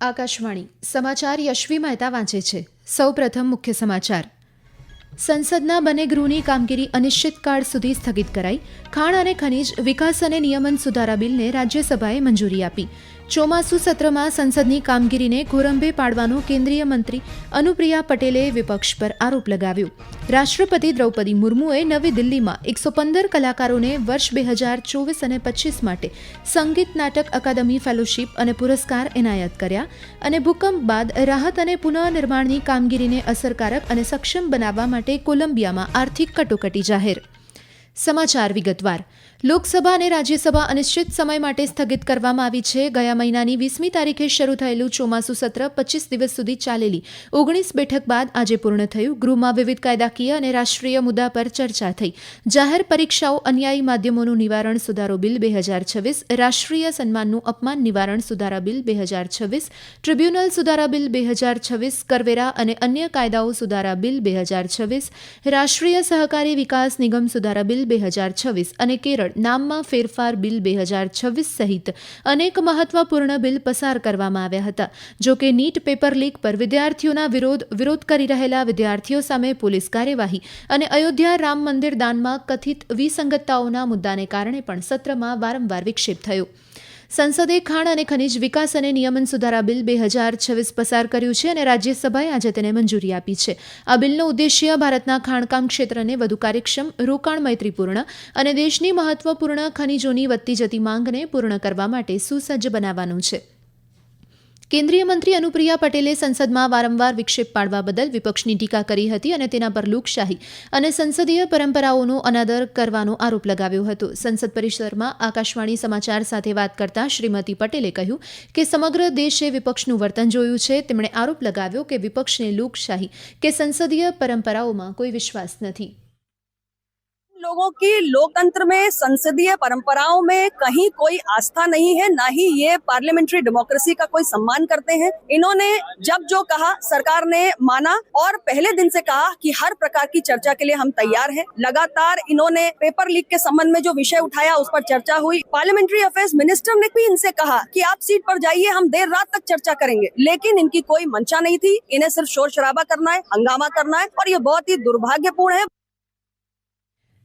આકાશવાણી સમાચાર યશવી મહેતા વાંચે છે. સૌપ્રથમ મુખ્ય સમાચાર. સંસદના બંને ગૃહની કામગીરી અનિશ્ચિતકાળ સુધી સ્થગિત કરાઈ. ખાણ અને ખનીજ વિકાસ અને નિયમન સુધારા બિલને રાજ્યસભાએ મંજૂરી આપી. ચોમાસુ સત્રમાં સંસદની કામગીરીને ખોરંભે પાડવાનો કેન્દ્રીય મંત્રી અનુપ્રિયા પટેલે વિપક્ષ પર આરોપ લગાવ્યો. રાષ્ટ્રપતિ દ્રૌપદી મુર્મુએ નવી દિલ્હીમાં 115 કલાકારોને વર્ષ 2024 અને 25 માટે સંગીત નાટક અકાદમી ફેલોશીપ અને પુરસ્કાર એનાયત કર્યા. અને ભૂકંપ બાદ રાહત અને પુનઃનિર્માણની કામગીરીને અસરકારક અને સક્ષમ બનાવવા માટે કોલંબિયામાં આર્થિક કટોકટી જાહેર. સમાચાર વિગતવાર. લોકસભા અને રાજ્યસભા અનિશ્ચિત સમય માટે સ્થગિત કરવામાં આવી છે. ગયા મહિનાની 20મી તારીખે શરૂ થયેલું ચોમાસુ સત્ર 25 દિવસ સુધી ચાલેલી 19 બેઠક બાદ આજે પૂર્ણ થયું. ગૃહમાં વિવિધ કાયદાકીય અને રાષ્ટ્રીય મુદ્દા પર ચર્ચા થઈ. જાહેર પરીક્ષાઓ, અન્યાયી માધ્યમોનું નિવારણ સુધારો બિલ 2026, રાષ્ટ્રીય સન્માનનું અપમાન નિવારણ સુધારા બિલ 2026, ટ્રિબ્યુનલ સુધારા બિલ 2026, કરવેરા અને અન્ય કાયદાઓ સુધારા બિલ 2026, રાષ્ટ્રીય સહકારી વિકાસ નિગમ સુધારા બિલ 2026 અને કેરળ નામમાં ફેરફાર બિલ 2026 સહિત અનેક મહત્વપૂર્ણ બિલ પસાર કરવામાં આવ્યા હતા. જો કે નીટ પેપર લીક પર વિદ્યાર્થીઓના વિરોધ કરી રહેલા વિદ્યાર્થીઓ સામે પોલીસ કાર્યવાહી અને અયોધ્યા રામ મંદિર દાનમાં કથિત વિસંગતતાઓના મુદ્દાને કારણે પણ સત્રમાં વારંવાર વિક્ષેપ થયો. સંસદે ખાણ અને ખનીજ વિકાસ અને નિયમન સુધારા બિલ 2026 પસાર કર્યું છે અને રાજ્યસભાએ આજે તેને મંજૂરી આપી છે. આ બિલનો ઉદ્દેશ્ય ભારતના ખાણકામ ક્ષેત્રને વધુ કાર્યક્ષમ, રોકાણ મૈત્રીપૂર્ણ અને દેશની મહત્વપૂર્ણ ખનીજોની વધતી જતી માંગને પૂર્ણ કરવા માટે સુસજ્જ બનાવવાનું છે. કેન્દ્રીય મંત્રી અનુપ્રિયા પટેલે સંસદમાં વારંવાર વિક્ષેપ પાડવા બદલ વિપક્ષની ટીકા કરી હતી અને તેના પર લોકશાહી અને સંસદીય પરંપરાઓનો અનાદર કરવાનો આરોપ લગાવ્યો હતો. સંસદ પરિસરમાં આકાશવાણી સમાચાર સાથે વાત કરતા શ્રીમતી પટેલે કહ્યું કે સમગ્ર દેશે વિપક્ષનું વર્તન જોયું છે. તેમણે આરોપ લગાવ્યો કે વિપક્ષને લોકશાહી કે સંસદીય પરંપરાઓમાં કોઈ વિશ્વાસ નથી. लोगों की लोकतंत्र में, संसदीय परंपराओं में कहीं कोई आस्था नहीं है, ना ही ये पार्लियामेंट्री डेमोक्रेसी का कोई सम्मान करते हैं. इन्होंने जब जो कहा सरकार ने माना और पहले दिन से कहा कि हर प्रकार की चर्चा के लिए हम तैयार हैं. लगातार इन्होंने पेपर लीक के संबंध में जो विषय उठाया उस पर चर्चा हुई. पार्लियामेंट्री अफेयर्स मिनिस्टर ने भी इनसे कहा कि आप सीट पर जाइए, हम देर रात तक चर्चा करेंगे, लेकिन इनकी कोई मंशा नहीं थी. इन्हें सिर्फ शोर शराबा करना है, हंगामा करना है और ये बहुत ही दुर्भाग्यपूर्ण है.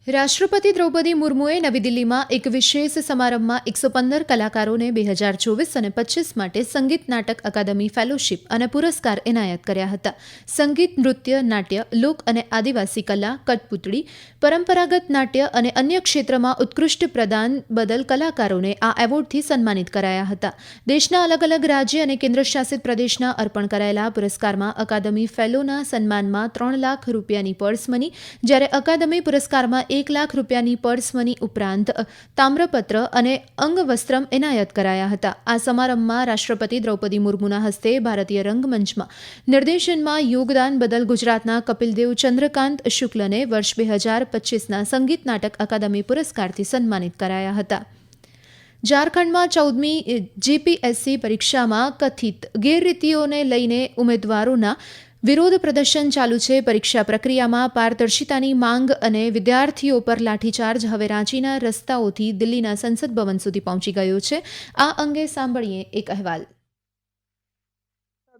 રાષ્ટ્રપતિ દ્રૌપદી મુર્મુએ નવી દિલ્હીમાં એક વિશેષ સમારંભમાં 115 કલાકારોને 2024 અને 25 માટે સંગીત નાટક અકાદમી ફેલોશીપ અને પુરસ્કાર એનાયત કર્યા હતા. સંગીત, નૃત્ય, નાટ્ય, લોક અને આદિવાસી કલા, કઠપૂતળી, પરંપરાગત નાટ્ય અને અન્ય ક્ષેત્રમાં ઉત્કૃષ્ટ પ્રદાન બદલ કલાકારોને આ એવોર્ડથી સન્માનિત કરાયા હતા. દેશના અલગ અલગ રાજ્ય અને કેન્દ્રશાસિત પ્રદેશના અર્પણ કરાયેલા પુરસ્કારમાં અકાદમી ફેલોના સન્માનમાં 3 લાખ રૂપિયાની પર્સ મની, જ્યારે અકાદમી પુરસ્કારમાં 1 લાખ રૂપિયાની પર્સ મની ઉપરાંત તામ્રપત્ર અને અંગવસ્ત્રમ એનાયત કરાયા હતા. આ સમારંભમાં રાષ્ટ્રપતિ દ્રૌપદી મુર્મુના હસ્તે ભારતીય રંગમંચમાં નિર્દેશનમાં યોગદાન બદલ ગુજરાતના કપિલદેવ ચંદ્રકાંત શુક્લને વર્ષ 2025ના સંગીત નાટક અકાદમી પુરસ્કારથી સન્માનિત કરાયા હતા. ઝારખંડમાં 14મી જીપીએસસી પરીક્ષામાં કથિત ગેરરીતિઓને લઈને ઉમેદવારોના વિરોધ પ્રદર્શન ચાલુ છે. પરીક્ષા પ્રક્રિયામાં પારદર્શિતાની માંગ અને વિદ્યાર્થીઓ પર લાઠીચાર્જ હવે રાંચીના રસ્તાઓથી દિલ્હીના સંસદ ભવન સુધી પહોંચી ગયો છે. આ અંગે સાંભળીએ એક અહેવાલ.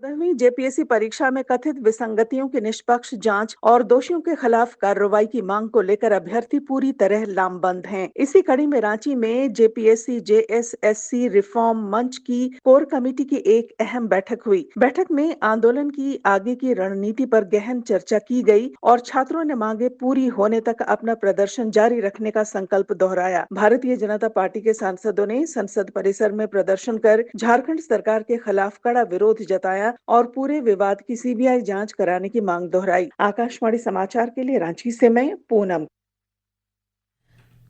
14वीं जेपीएससी परीक्षा में कथित विसंगतियों की निष्पक्ष जांच और दोषियों के खिलाफ कार्रवाई की मांग को लेकर अभ्यर्थी पूरी तरह लामबंद हैं. इसी कड़ी में रांची में जेपीएससी जेएसएससी रिफॉर्म मंच की कोर कमेटी की एक अहम बैठक हुई. बैठक में आंदोलन की आगे की रणनीति पर गहन चर्चा की गई और छात्रों ने मांगे पूरी होने तक अपना प्रदर्शन जारी रखने का संकल्प दोहराया. भारतीय जनता पार्टी के सांसदों ने संसद परिसर में प्रदर्शन कर झारखंड सरकार के खिलाफ कड़ा विरोध जताया और पूरे विवाद की सीबीआई जांच कराने की मांग दोहराई. आकाशवाणी समाचार के लिए रांची से मैं पूनम.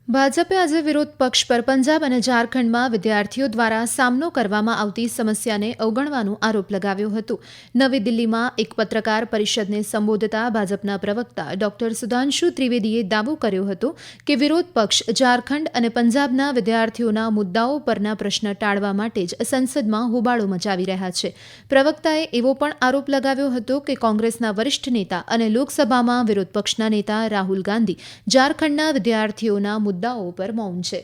ભાજપે આજે વિરોધ પક્ષ પર પંજાબ અને ઝારખંડમાં વિદ્યાર્થીઓ દ્વારા સામનો કરવામાં આવતી સમસ્યાને અવગણવાનો આરોપ લગાવ્યો હતો. નવી દિલ્હીમાં એક પત્રકાર પરિષદને સંબોધતા ભાજપના પ્રવક્તા ડોક્ટર સુધાંશુ ત્રિવેદીએ દાવો કર્યો હતો કે વિરોધ પક્ષ ઝારખંડ અને પંજાબના વિદ્યાર્થીઓના મુદ્દાઓ પરના પ્રશ્ન ટાળવા માટે જ સંસદમાં હોબાળો મચાવી રહ્યા છે. પ્રવક્તાએ એવો પણ આરોપ લગાવ્યો હતો કે કોંગ્રેસના વરિષ્ઠ નેતા અને લોકસભામાં વિરોધ પક્ષના નેતા રાહુલ ગાંધી ઝારખંડના વિદ્યાર્થીઓના મુદ્દાઓ પર મૌન છે.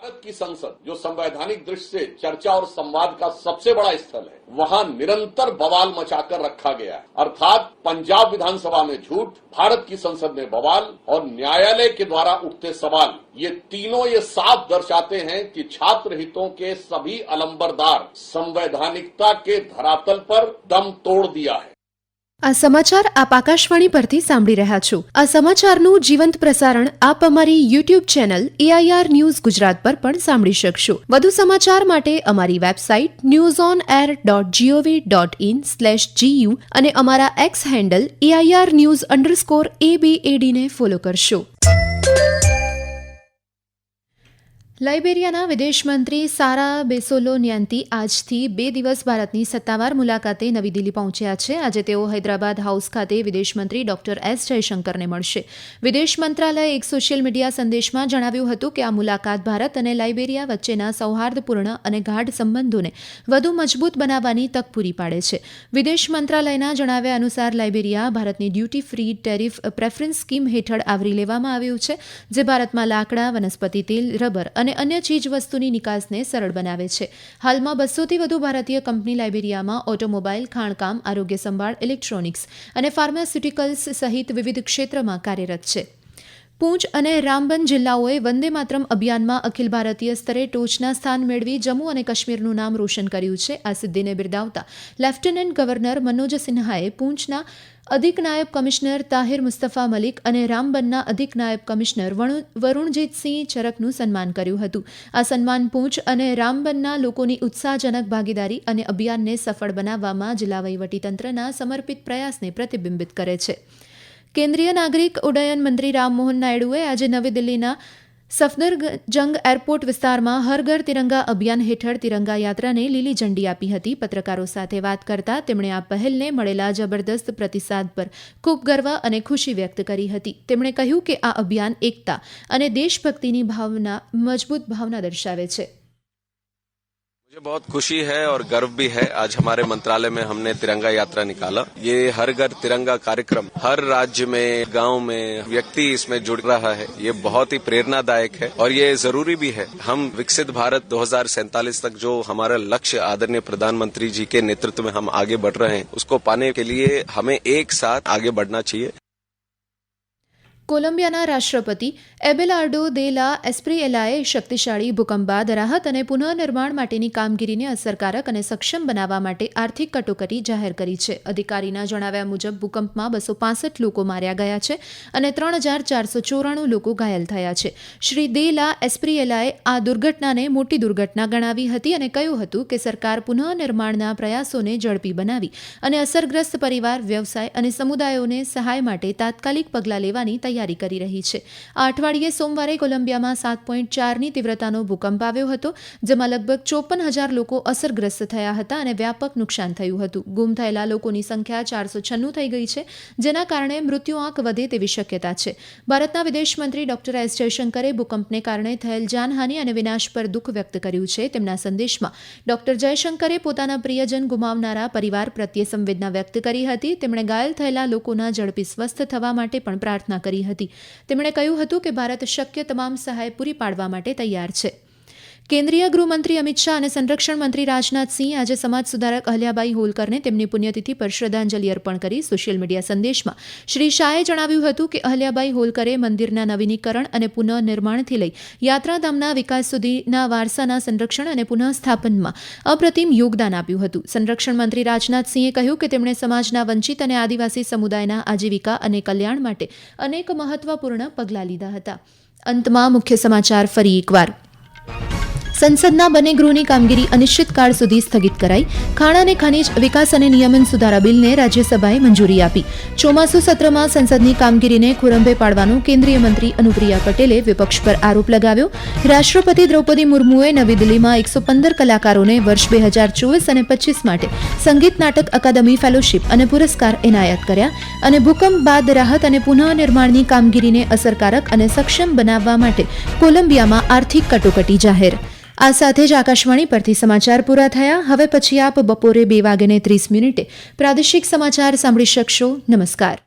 भारत की संसद जो संवैधानिक दृष्टि से चर्चा और संवाद का सबसे बड़ा स्थल है, वहां निरंतर बवाल मचाकर रखा गया है। अर्थात पंजाब विधानसभा में झूठ, भारत की संसद में बवाल और न्यायालय के द्वारा उठते सवाल, ये तीनों ये साफ दर्शाते हैं कि छात्र हितों के सभी अलंबरदार संवैधानिकता के धरातल पर दम तोड़ दिया है। આ સમાચાર આપ આકાશવાણી પરથી સાંભળી રહ્યા છો। આ સમાચારનું જીવંત પ્રસારણ આપ અમારી YouTube channel AIR news Gujarat પર પણ સાંભળી શકશો। વધુ સમાચાર માટે અમારી વેબસાઇટ newsonair.gov.in/gu અને અમારા એક્સ હેન્ડલ AIR_news_ABAD ને ફોલો કરશો। લાઇબેરિયાના વિદેશ મંત્રી સારા બેસોલો-ન્યાન્તી આજથી 2 દિવસ ભારતની સત્તાવાર મુલાકાતે નવી દિલ્હી પહોંચ્યા છે। આજે તેઓ હૈદરાબાદ હાઉસ ખાતે વિદેશ મંત્રી ડોક્ટર એસ જયશંકરને મળશે। વિદેશ મંત્રાલયે એક સોશિયલ મીડિયા સંદેશમાં જણાવ્યું હતું કે આ મુલાકાત ભારત અને લાઇબેરિયા વચ્ચેના સૌહાર્દપૂર્ણ અને ગાઢ સંબંધોને વધુ મજબૂત બનાવવાની તક પૂરી પાડે છે। વિદેશ મંત્રાલયના જણાવ્યા અનુસાર લાઇબેરિયા ભારતની duty free tariff preference scheme હેઠળ આવરી લેવામાં આવ્યું છે, જે ભારતમાં લાકડા, વનસ્પતિ તેલ, રબર અને અન્ય ચીજ વસ્તુની નિકાસને સરળ બનાવે છે। હાલમાં 200થી વધુ ભારતીય કંપની લાઇબેરિયામાં ઓટોમોબાઈલ, ખાણકામ, આરોગ્ય સંભાળ, ઇલેક્ટ્રોનિક્સ અને ફાર્માસ્યુટિકલ્સ સહિત વિવિધ ક્ષેત્રમાં કાર્યરત છે। પૂંચ અને રામબન જિલ્લાઓએ વંદે માતરમ અભિયાનમાં અખિલ ભારતીય સ્તરે ટોચના સ્થાન મેળવી જમ્મુ અને કાશ્મીરનું નામ રોશન કર્યું છે। આ સિદ્ધિને બિરદાવતા લેફ્ટનન્ટ ગવર્નર મનોજ સિન્હાએ પૂંચના અધિક નાયબ કમિશનર તાહિર મુસ્તફા મલિક અને રામબનના અધિક નાયબ કમિશનર વરુણજીતસિંહ ચરકનું સન્માન કર્યું હતું। આ સન્માન પૂંચ અને રામબનના લોકોની ઉત્સાહજનક ભાગીદારી અને અભિયાનને સફળ બનાવવામાં જિલ્લા વહીવટીતંત્રના સમર્પિત પ્રયાસને પ્રતિબિંબિત કરે છે। કેન્દ્રીય નાગરિક ઉડ્ડયન મંત્રી રામમોહન નાયડુએ આજે નવી દિલ્હીના સફદરજંગ એરપોર્ટ વિસ્તારમાં હર ઘર તિરંગા અભિયાન હેઠળ તિરંગા યાત્રાને લીલી ઝંડી આપી હતી। પત્રકારો સાથે વાત કરતા તેમણે આ પહેલને મળેલા જબરદસ્ત પ્રતિસાદ પર ખૂબ ગર્વ અને ખુશી વ્યક્ત કરી હતી। તેમણે કહ્યું કે આ અભિયાન એકતા અને દેશભક્તિની મજબૂત ભાવના દર્શાવે છે। मुझे बहुत खुशी है और गर्व भी है। आज हमारे मंत्रालय में हमने तिरंगा यात्रा निकाला। ये हर घर तिरंगा कार्यक्रम हर राज्य में, गांव में व्यक्ति इसमें जुड़ रहा है। ये बहुत ही प्रेरणादायक है और ये जरूरी भी है। हम विकसित भारत 2047 तक जो हमारा लक्ष्य आदरणीय प्रधानमंत्री जी के नेतृत्व में हम आगे बढ़ रहे हैं, उसको पाने के लिए हमें एक साथ आगे बढ़ना चाहिए। કોલંબિયાના રાષ્ટ્રપતિ એબેલાર્ડો દે લા એસ્પ્રિએલાએ શક્તિશાળી ભૂકંપ બાદ રાહત અને પુનઃનિર્માણ માટેની કામગીરીને અસરકારક અને સક્ષમ બનાવવા માટે આર્થિક કટોકટી જાહેર કરી છે। અધિકારીના જણાવ્યા મુજબ ભૂકંપમાં 265 લોકો માર્યા ગયા છે અને 3494 લોકો ઘાયલ થયા છે। શ્રી દે લા એસ્પ્રિએલાએ આ દુર્ઘટનાને મોટી દુર્ઘટના ગણાવી હતી અને કહ્યું હતું કે સરકાર પુનઃનિર્માણના પ્રયાસોને ઝડપી બનાવી અને અસરગ્રસ્ત પરિવાર, વ્યવસાય અને સમુદાયોને સહાય માટે તાત્કાલિક પગલાં લેવાની તૈયારી કરી રહી છે। આ અઠવાડિયે સોમવારે કોલંબિયામાં 7.4ની તીવ્રતાનો ભૂકંપ આવ્યો હતો, જેમાં લગભગ 54,000 લોકો અસરગ્રસ્ત થયા હતા અને વ્યાપક નુકસાન થયું હતું। ગુમ થયેલા લોકોની સંખ્યા 496 થઈ ગઈ છે, જેના કારણે મૃત્યુઆંક વધે તેવી શક્યતા છે। ભારતના વિદેશ મંત્રી ડોક્ટર એસ જયશંકરે ભૂકંપને કારણે થયેલ જાનહાનિ અને વિનાશ પર દુઃખ વ્યક્ત કર્યું છે। તેમના સંદેશમાં ડોક્ટર જયશંકરે પોતાના પ્રિયજન ગુમાવનારા પરિવાર પ્રત્યે સંવેદના વ્યક્ત કરી હતી। તેમણે ઘાયલ થયેલા લોકોના ઝડપી સ્વસ્થ થવા માટે પણ પ્રાર્થના કરી હતી। તેમણે કહ્યું હતું કે ભારત શક્ય તમામ સહાય પૂરી પાડવા માટે તૈયાર છે। કેન્દ્રીય ગૃહમંત્રી અમિત શાહ અને સંરક્ષણ મંત્રી રાજનાથ સિંહ આજે સમાજ સુધારક અહલ્યાબાઈ હોલકરને તેમની પુણ્યતિથિ પર શ્રદ્ધાંજલિ અર્પણ કરી। સોશિયલ મીડિયા સંદેશમાં શ્રી શાહે જણાવ્યું હતું કે અહલ્યાબાઈ હોલકરે મંદિરના નવીનીકરણ અને પુનઃનિર્માણથી લઈ યાત્રાધામના વિકાસ સુધીના વારસાના સંરક્ષણ અને પુનઃસ્થાપનમાં અપ્રતિમ યોગદાન આપ્યું હતું। સંરક્ષણ મંત્રી રાજનાથ સિંહે કહ્યું કે તેમણે સમાજના વંચિત અને આદિવાસી સમુદાયના આજીવિકા અને કલ્યાણ માટે અનેક મહત્વપૂર્ણ પગલાં લીધા હતા। અંતમાં મુખ્ય સમાચાર ફરી એકવાર। સંસદના બંને ગૃહની કામગીરી અનિશ્ચિતકાળ સુધી સ્થગિત કરાઈ। ખાણ અને ખનીજ વિકાસ અને નિયમન સુધારા બિલને રાજ્યસભાએ મંજૂરી આપી। ચોમાસુ સત્રમાં સંસદની કામગીરીને ખોરંભે પાડવાનું કેન્દ્રીય મંત્રી અનુપ્રિયા પટેલે વિપક્ષ પર આરોપ લગાવ્યો। રાષ્ટ્રપતિ દ્રૌપદી મુર્મુએ નવી દિલ્હીમાં 115 કલાકારોને વર્ષ 2024 અને 25 માટે સંગીત નાટક અકાદમી ફેલોશિપ અને પુરસ્કાર એનાયત કર્યા। અને ભૂકંપ બાદ રાહત અને પુનઃનિર્માણની કામગીરીને અસરકારક અને સક્ષમ બનાવવા માટે કોલંબિયામાં આર્થિક કટોકટી જાહેર। આ સાથે જ આકાશવાણી પરથી સમાચાર પૂરા થયા। હવે પછી આપ બપોરે 2:30 પ્રાદેશિક સમાચાર સાંભળી શકશો। નમસ્કાર।